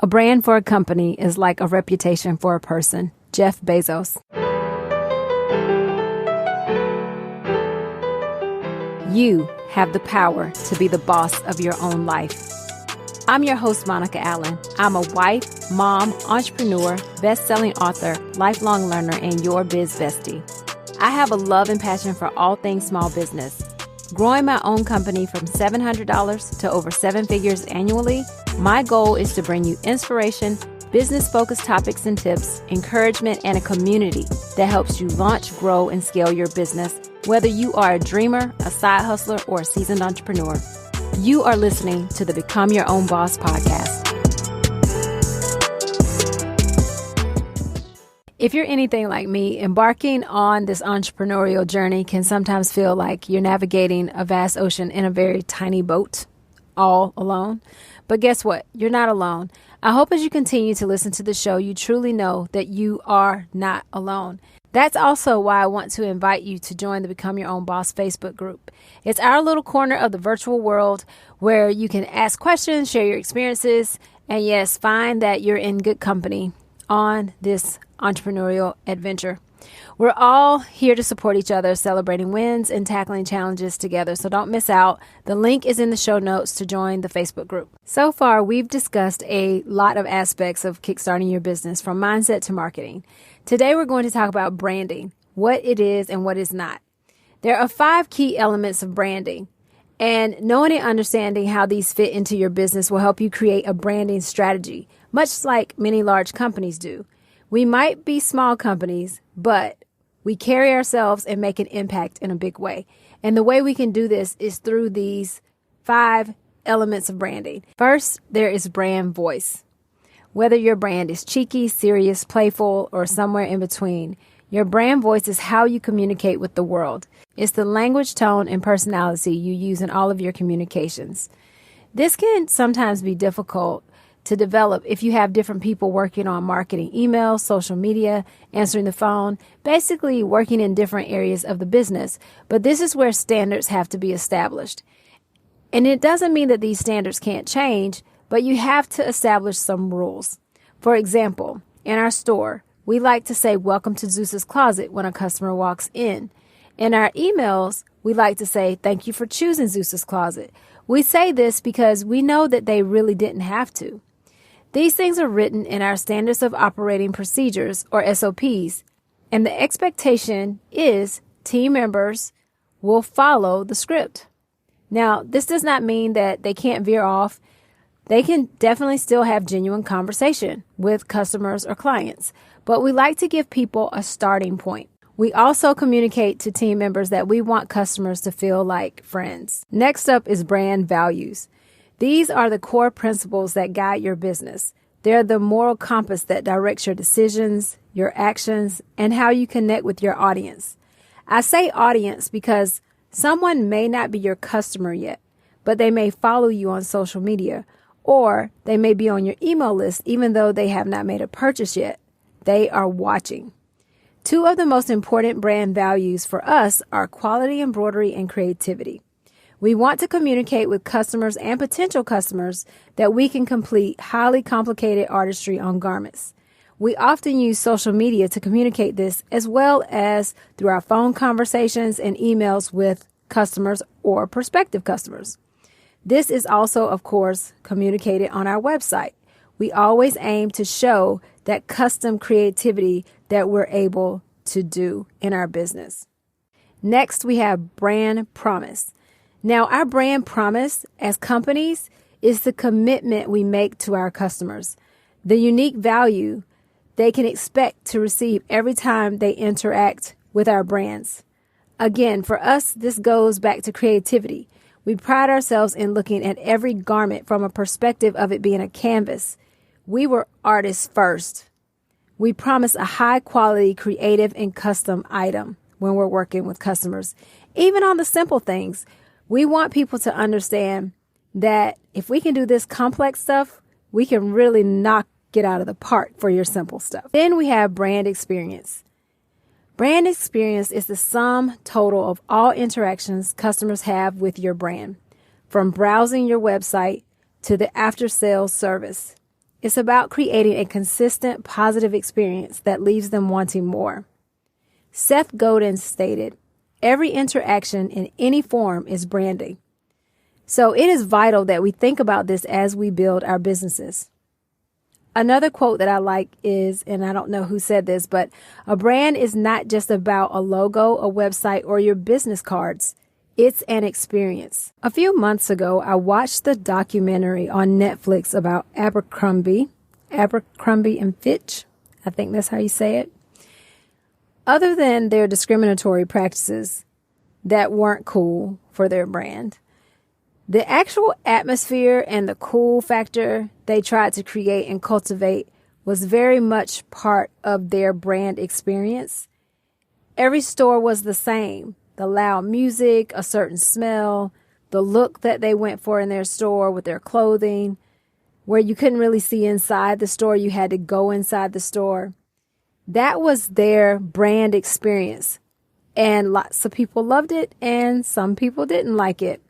A brand for a company is like a reputation for a person. Jeff Bezos. You have the power to be the boss of your own life. I'm your host, Monica Allen. I'm a wife, mom, entrepreneur, best-selling author, lifelong learner, and your biz bestie. I have a love and passion for all things small business. Growing my own company from $700 to over 7 figures annually, my goal is to bring you inspiration, business-focused topics and tips, encouragement, and a community that helps you launch, grow, and scale your business, whether you are a dreamer, a side hustler, or a seasoned entrepreneur. You are listening to the Become Your Own Boss podcast. If you're anything like me, embarking on this entrepreneurial journey can sometimes feel like you're navigating a vast ocean in a very tiny boat, all alone. But guess what? You're not alone. I hope as you continue to listen to the show, you truly know that you are not alone. That's also why I want to invite you to join the Become Your Own Boss Facebook group. It's our little corner of the virtual world where you can ask questions, share your experiences, and yes, find that you're in good company on this entrepreneurial adventure. We're all here to support each other, celebrating wins and tackling challenges together. So don't miss out. The link is in the show notes to join the Facebook group. So far, we've discussed a lot of aspects of kickstarting your business, from mindset to marketing. Today, we're going to talk about branding, what it is and what is not. There are 5 key elements of branding, and knowing and understanding how these fit into your business will help you create a branding strategy, much like many large companies do. We might be small companies, but we carry ourselves and make an impact in a big way. And the way we can do this is through these 5 elements of branding. First, there is brand voice. Whether your brand is cheeky, serious, playful, or somewhere in between, your brand voice is how you communicate with the world. It's the language, tone, and personality you use in all of your communications. This can sometimes be difficult to develop if you have different people working on marketing, emails, social media, answering the phone, basically working in different areas of the business. But this is where standards have to be established. And it doesn't mean that these standards can't change, but you have to establish some rules. For example, in our store, we like to say, "Welcome to Zeus's Closet" when a customer walks in. In our emails, we like to say, "Thank you for choosing Zeus's Closet." We say this because we know that they really didn't have to. These things are written in our standards of operating procedures, or SOPs, and the expectation is team members will follow the script. Now, this does not mean that they can't veer off. They can definitely still have genuine conversation with customers or clients, but we like to give people a starting point. We also communicate to team members that we want customers to feel like friends. Next up is brand values. These are the core principles that guide your business. They're the moral compass that directs your decisions, your actions, and how you connect with your audience. I say audience because someone may not be your customer yet, but they may follow you on social media, or they may be on your email list even though they have not made a purchase yet. They are watching. 2 of the most important brand values for us are quality embroidery and creativity. We want to communicate with customers and potential customers that we can complete highly complicated artistry on garments. We often use social media to communicate this, as well as through our phone conversations and emails with customers or prospective customers. This is also, of course, communicated on our website. We always aim to show that custom creativity that we're able to do in our business. Next, we have brand promise. Now, our brand promise as companies is the commitment we make to our customers, the unique value they can expect to receive every time they interact with our brands. Again, for us, this goes back to creativity. We pride ourselves in looking at every garment from a perspective of it being a canvas. We were artists first. We promise a high quality, creative, and custom item when we're working with customers. Even on the simple things, we want people to understand that if we can do this complex stuff, we can really knock it out of the park for your simple stuff. Then we have brand experience. Brand experience is the sum total of all interactions customers have with your brand, from browsing your website to the after-sales service. It's about creating a consistent, positive experience that leaves them wanting more. Seth Godin stated, "Every interaction in any form is branding." So it is vital that we think about this as we build our businesses. Another quote that I like is, and I don't know who said this, but a brand is not just about a logo, a website, or your business cards. It's an experience. A few months ago, I watched the documentary on Netflix about Abercrombie and Fitch. I think that's how you say it. Other than their discriminatory practices that weren't cool for their brand, the actual atmosphere and the cool factor they tried to create and cultivate was very much part of their brand experience. Every store was the same. The loud music, a certain smell, the look that they went for in their store with their clothing, where you couldn't really see inside the store, you had to go inside the store. That was their brand experience. And lots of people loved it and some people didn't like it.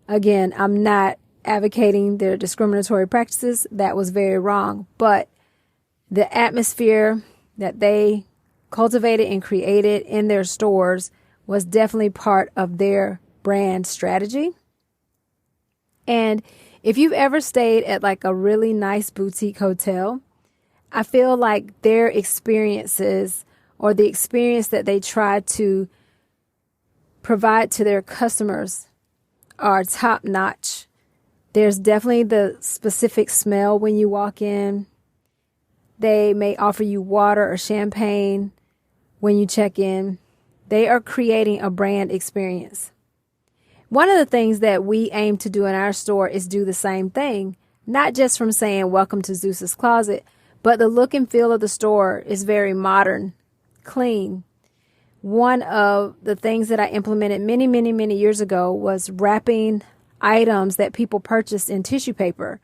Again, I'm not advocating their discriminatory practices. That was very wrong. But the atmosphere that they cultivated and created in their stores was definitely part of their brand strategy. And if you've ever stayed at like a really nice boutique hotel, I feel like their experiences or the experience that they try to provide to their customers are top notch. There's definitely the specific smell when you walk in. They may offer you water or champagne when you check in. They are creating a brand experience. One of the things that we aim to do in our store is do the same thing, not just from saying welcome to Zeus's Closet, but the look and feel of the store is very modern, clean. One of the things that I implemented many years ago was wrapping items that people purchased in tissue paper.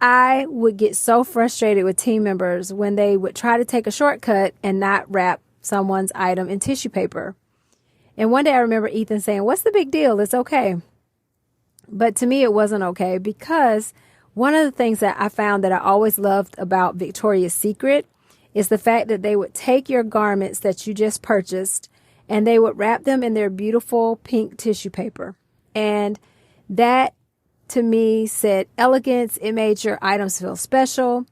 I would get so frustrated with team members when they would try to take a shortcut and not wrap someone's item in tissue paper. And one day I remember Ethan saying, "What's the big deal? It's okay." But to me, it wasn't okay, because one of the things that I found that I always loved about Victoria's Secret is the fact that they would take your garments that you just purchased and they would wrap them in their beautiful pink tissue paper. And that, to me, said elegance. It made your items feel special.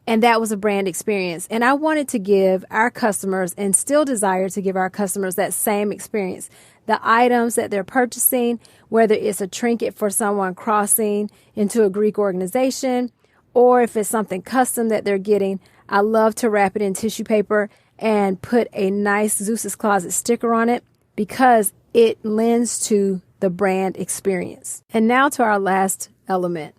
And that was a brand experience. And I wanted to give our customers, and still desire to give our customers, that same experience. The items that they're purchasing, whether it's a trinket for someone crossing into a Greek organization, or if it's something custom that they're getting, I love to wrap it in tissue paper and put a nice Zeus's Closet sticker on it, because it lends to the brand experience. And now to our last element.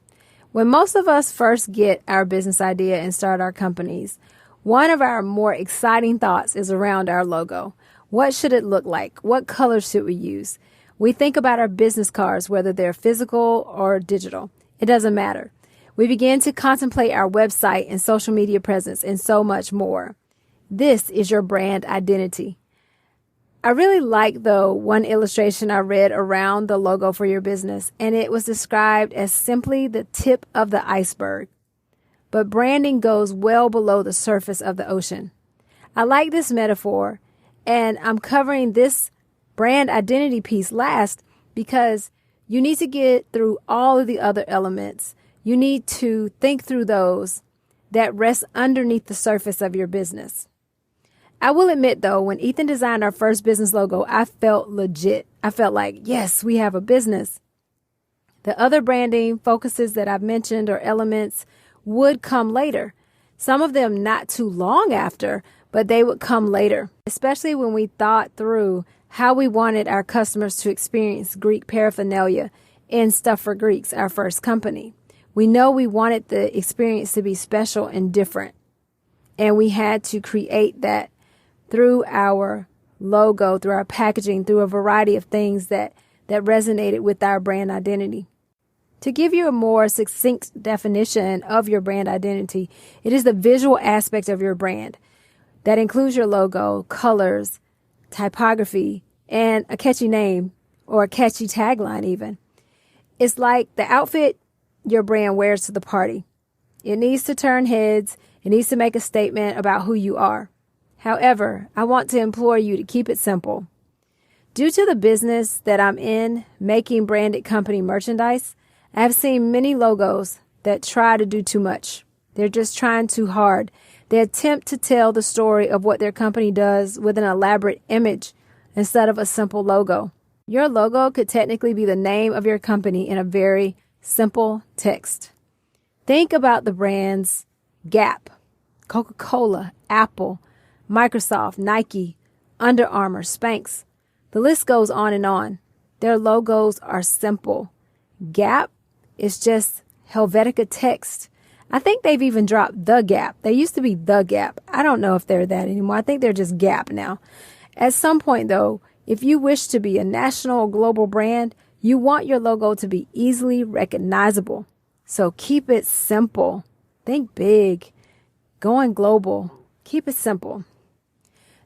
When most of us first get our business idea and start our companies, one of our more exciting thoughts is around our logo. What should it look like? What colors should we use? We think about our business cards, whether they're physical or digital. It doesn't matter. We begin to contemplate our website and social media presence and so much more. This is your brand identity. I really like, though, one illustration I read around the logo for your business, and it was described as simply the tip of the iceberg. But branding goes well below the surface of the ocean. I like this metaphor, and I'm covering this brand identity piece last because you need to get through all of the other elements. You need to think through those that rest underneath the surface of your business. I will admit, though, when Ethan designed our first business logo, I felt legit. I felt like, yes, we have a business. The other branding focuses that I've mentioned, or elements, would come later. Some of them not too long after, but they would come later, especially when we thought through how we wanted our customers to experience Greek paraphernalia in Stuff for Greeks, our first company. We know we wanted the experience to be special and different, and we had to create that through our logo, through our packaging, through a variety of things that resonated with our brand identity. To give you a more succinct definition of your brand identity, it is the visual aspect of your brand. That includes your logo, colors, typography, and a catchy name, or a catchy tagline even. It's like the outfit your brand wears to the party. It needs to turn heads. It needs to make a statement about who you are. However, I want to implore you to keep it simple. Due to the business that I'm in, making branded company merchandise, I have seen many logos that try to do too much. They're just trying too hard. They attempt to tell the story of what their company does with an elaborate image instead of a simple logo. Your logo could technically be the name of your company in a very simple text. Think about the brands Gap, Coca-Cola, Apple, Microsoft, Nike, Under Armour, Spanx. The list goes on and on. Their logos are simple. Gap is just Helvetica text. I think they've even dropped The Gap. They used to be The Gap. I don't know if they're that anymore. I think they're just Gap now. At some point, though, if you wish to be a national or global brand, you want your logo to be easily recognizable. So keep it simple. Think big. Going global. Keep it simple.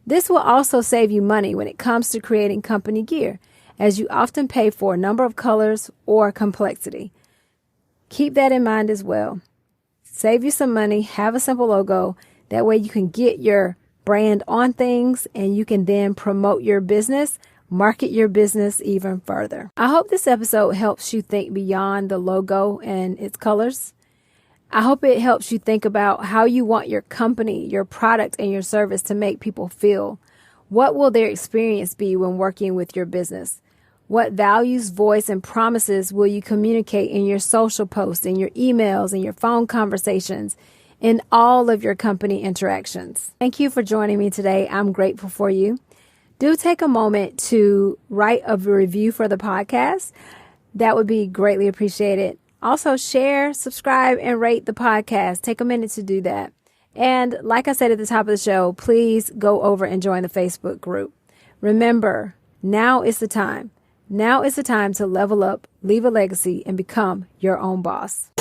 This will also save you money when it comes to creating company gear, as you often pay for a number of colors or complexity. Keep that in mind as well. Save you some money, have a simple logo. That way you can get your brand on things and you can then promote your business, market your business even further. I hope this episode helps you think beyond the logo and its colors. I hope it helps you think about how you want your company, your product, and your service to make people feel. What will their experience be when working with your business? What values, voice, and promises will you communicate in your social posts, in your emails, in your phone conversations, in all of your company interactions? Thank you for joining me today. I'm grateful for you. Do take a moment to write a review for the podcast. That would be greatly appreciated. Also, share, subscribe, and rate the podcast. Take a minute to do that. And like I said at the top of the show, please go over and join the Facebook group. Remember, now is the time. Now is the time to level up, leave a legacy, and become your own boss.